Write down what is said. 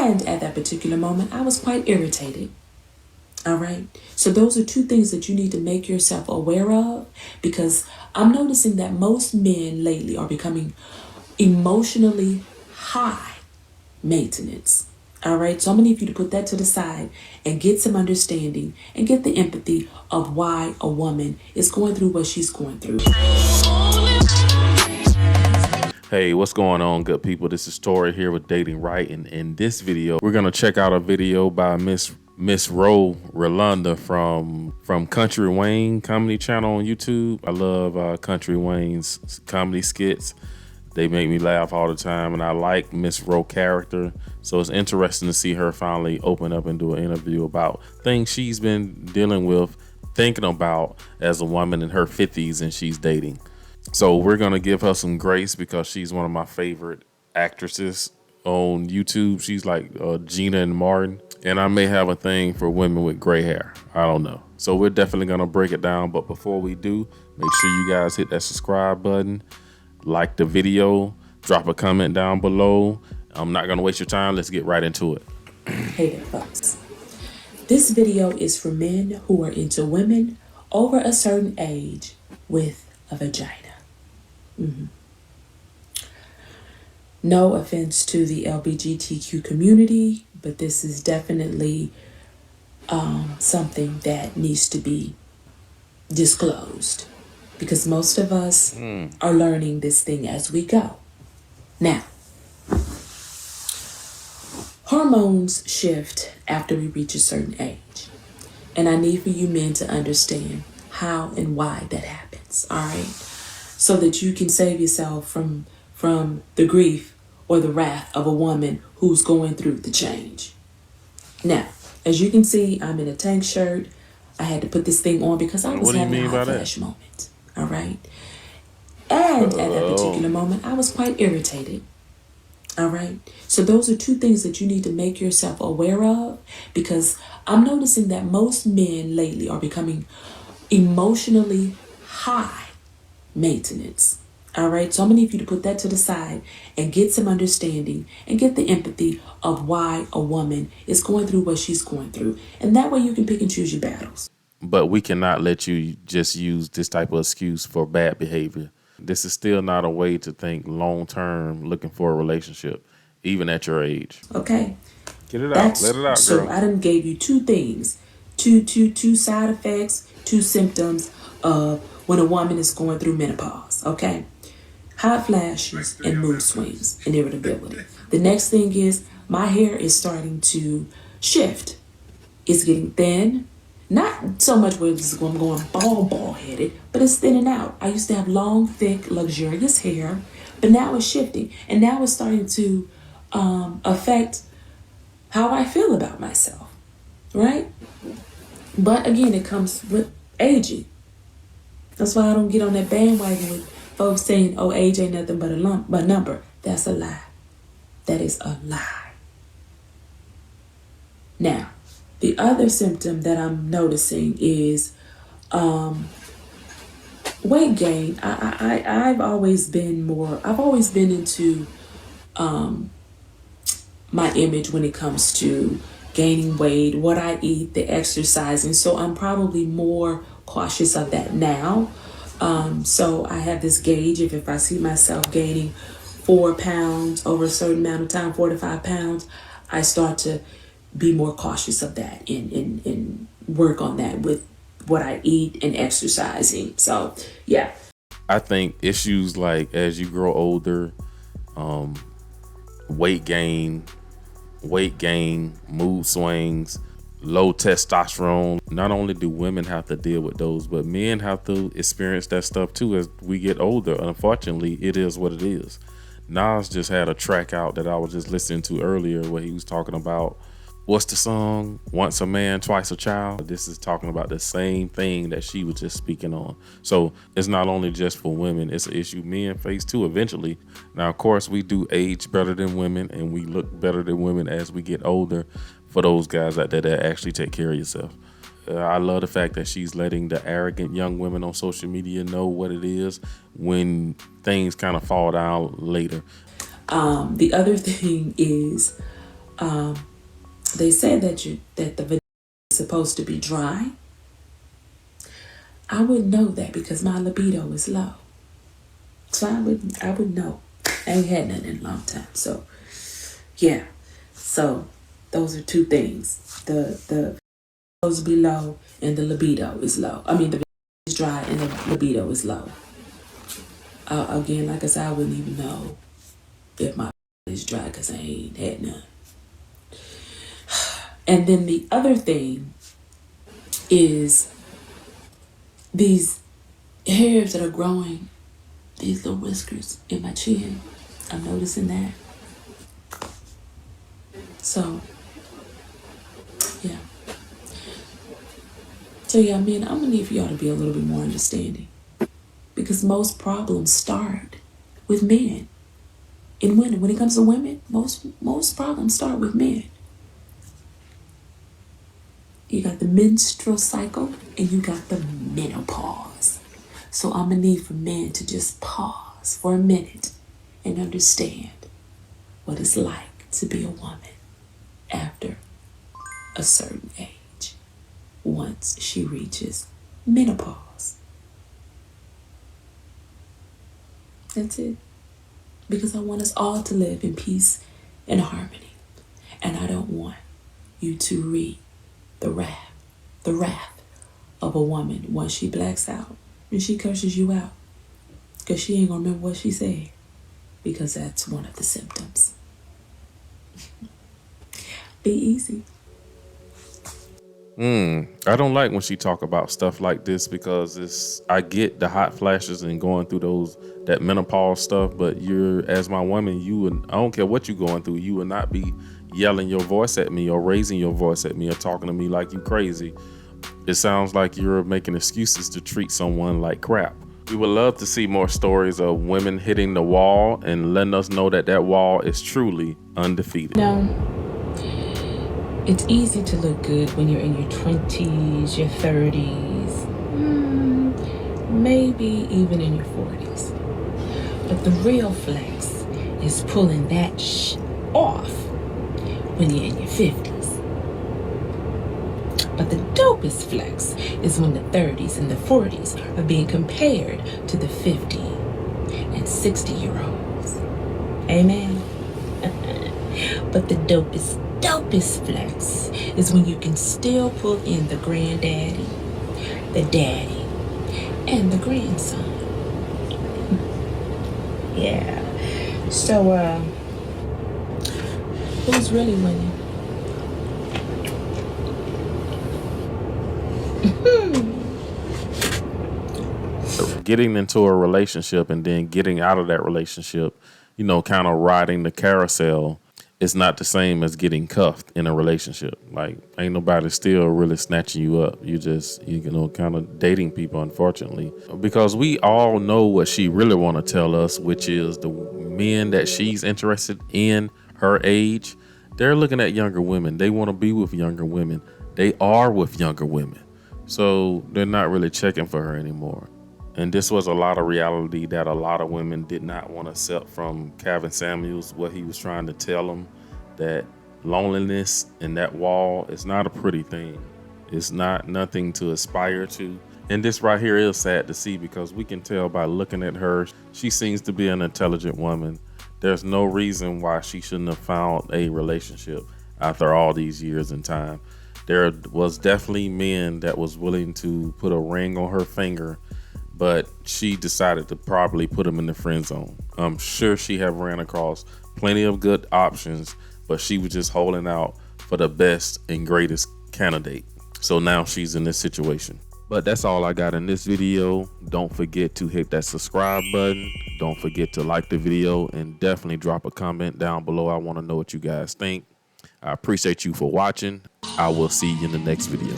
And at that particular moment, I was quite irritated. All right. So those are two things that you need to make yourself aware of, because I'm noticing that most men lately are becoming emotionally high maintenance. All right. So I'm going to need you to put that to the side and get some understanding and get the empathy of why a woman is going through what she's going through. Hey, what's going on, good people? This is Tori here with Datingwright, and in this video, we're gonna check out a video by Miss Rolanda from Country Wayne Comedy Channel on YouTube. I love Country Wayne's comedy skits. They make me laugh all the time, and I like Miss Ro character. So it's interesting to see her finally open up and do an interview about things she's been dealing with, thinking about as a woman in her 50s and she's dating. So we're going to give her some grace because she's one of my favorite actresses on YouTube. She's like Gina and Martin. And I may have a thing for women with gray hair. I don't know. So we're definitely going to break it down. But before we do, make sure you guys hit that subscribe button, like the video, drop a comment down below. I'm not going to waste your time. Let's get right into it. Hey there, folks. This video is for men who are into women over a certain age with a vagina. No offense to the LGBTQ community, but this is definitely something that needs to be disclosed, because most of us are learning this thing as we go. Now, hormones shift after we reach a certain age, and I need for you men to understand how and why that happens, all right? So that you can save yourself from the grief or the wrath of a woman who's going through the change. Now, as you can see, I'm in a tank shirt. I had to put this thing on because I was having a hot flash moment. All right. And at that particular moment, I was quite irritated. All right. So those are two things that you need to make yourself aware of, because I'm noticing that most men lately are becoming emotionally high maintenance. All right. So I'm gonna need you to put that to the side and get some understanding and get the empathy of why a woman is going through what she's going through. And that way you can pick and choose your battles. But we cannot let you just use this type of excuse for bad behavior. This is still not a way to think long-term looking for a relationship, even at your age. Okay. Get it out. Let it out, girl. So I done gave you two things, two side effects, two symptoms of when a woman is going through menopause, okay? Hot flashes and mood swings and irritability. The next thing is my hair is starting to shift. It's getting thin. Not so much where I'm going bald-headed, but it's thinning out. I used to have long, thick, luxurious hair, but now it's shifting. And now it's starting to affect how I feel about myself, right? But again, it comes with aging. That's why I don't get on that bandwagon with folks saying, oh, age ain't nothing but a number. That's a lie. That is a lie. Now, the other symptom that I'm noticing is weight gain. I've always been into my image when it comes to gaining weight, what I eat, the exercising. So I'm probably more cautious of that now. So I have this gauge. If I see myself gaining 4 pounds over a certain amount of time, 4 to 5 pounds, I start to be more cautious of that and work on that with what I eat and exercising. So, yeah. I think issues like as you grow older, weight gain, mood swings, low testosterone. Not only do women have to deal with those, but men have to experience that stuff too as we get older. Unfortunately, it is what it is. Nas just had a track out that I was just listening to earlier where he was talking about, what's the song? Once a man, twice a child. This is talking about the same thing that she was just speaking on. So it's not only just for women, it's an issue men face too eventually. Now, of course, we do age better than women and we look better than women as we get older for those guys out there that actually take care of yourself. I love the fact that she's letting the arrogant young women on social media know what it is when things kind of fall down later. The other thing is They say that the vagina is supposed to be dry. I wouldn't know that because my libido is low. So I would know. I ain't had nothing in a long time. So yeah. So those are two things. The supposed to be low and the libido is low. I mean the is dry and the libido is low. Again, like I said, I wouldn't even know if my is dry because I ain't had none. And then the other thing is these hairs that are growing, these little whiskers in my chin. I'm noticing that. So, yeah. So, yeah, man, I'm going to need for y'all to be a little bit more understanding. Because most problems start with men. And when it comes to women, most problems start with men. You got the menstrual cycle and you got the menopause. So I'm going to need for men to just pause for a minute and understand what it's like to be a woman after a certain age once she reaches menopause. That's it. Because I want us all to live in peace and harmony. And I don't want you to read the wrath of a woman once she blacks out and she curses you out. Because she ain't gonna remember what she said. Because that's one of the symptoms. Be easy. I don't like when she talk about stuff like this because I get the hot flashes and going through that menopause stuff, but as my woman, I don't care what you're going through, you would not be yelling your voice at me or raising your voice at me or talking to me like you crazy. It sounds like you're making excuses to treat someone like crap. We would love to see more stories of women hitting the wall and letting us know that wall is truly undefeated. No. It's easy to look good when you're in your 20s, your 30s, maybe even in your 40s. But the real flex is pulling that off when you're in your 50s. But the dopest flex is when the 30s and the 40s are being compared to the 50 and 60-year-olds. Amen? But the dopest flex is when you can still pull in the granddaddy, the daddy, and the grandson. Yeah. So, who's really winning? Getting into a relationship and then getting out of that relationship, kind of riding the carousel, it's not the same as getting cuffed in a relationship. Like, ain't nobody still really snatching you up. You just, kind of dating people, unfortunately. Because we all know what she really want to tell us, which is the men that she's interested in, her age, they're looking at younger women. They want to be with younger women. They are with younger women. So they're not really checking for her anymore. And this was a lot of reality that a lot of women did not want to accept from Kevin Samuels, what he was trying to tell them, that loneliness and that wall is not a pretty thing. It's nothing to aspire to. And this right here is sad to see because we can tell by looking at her, she seems to be an intelligent woman. There's no reason why she shouldn't have found a relationship after all these years in time. There was definitely men that was willing to put a ring on her finger, but she decided to probably put him in the friend zone. I'm sure she have ran across plenty of good options, but she was just holding out for the best and greatest candidate. So now she's in this situation. But that's all I got in this video. Don't forget to hit that subscribe button. Don't forget to like the video and definitely drop a comment down below. I want to know what you guys think. I appreciate you for watching. I will see you in the next video.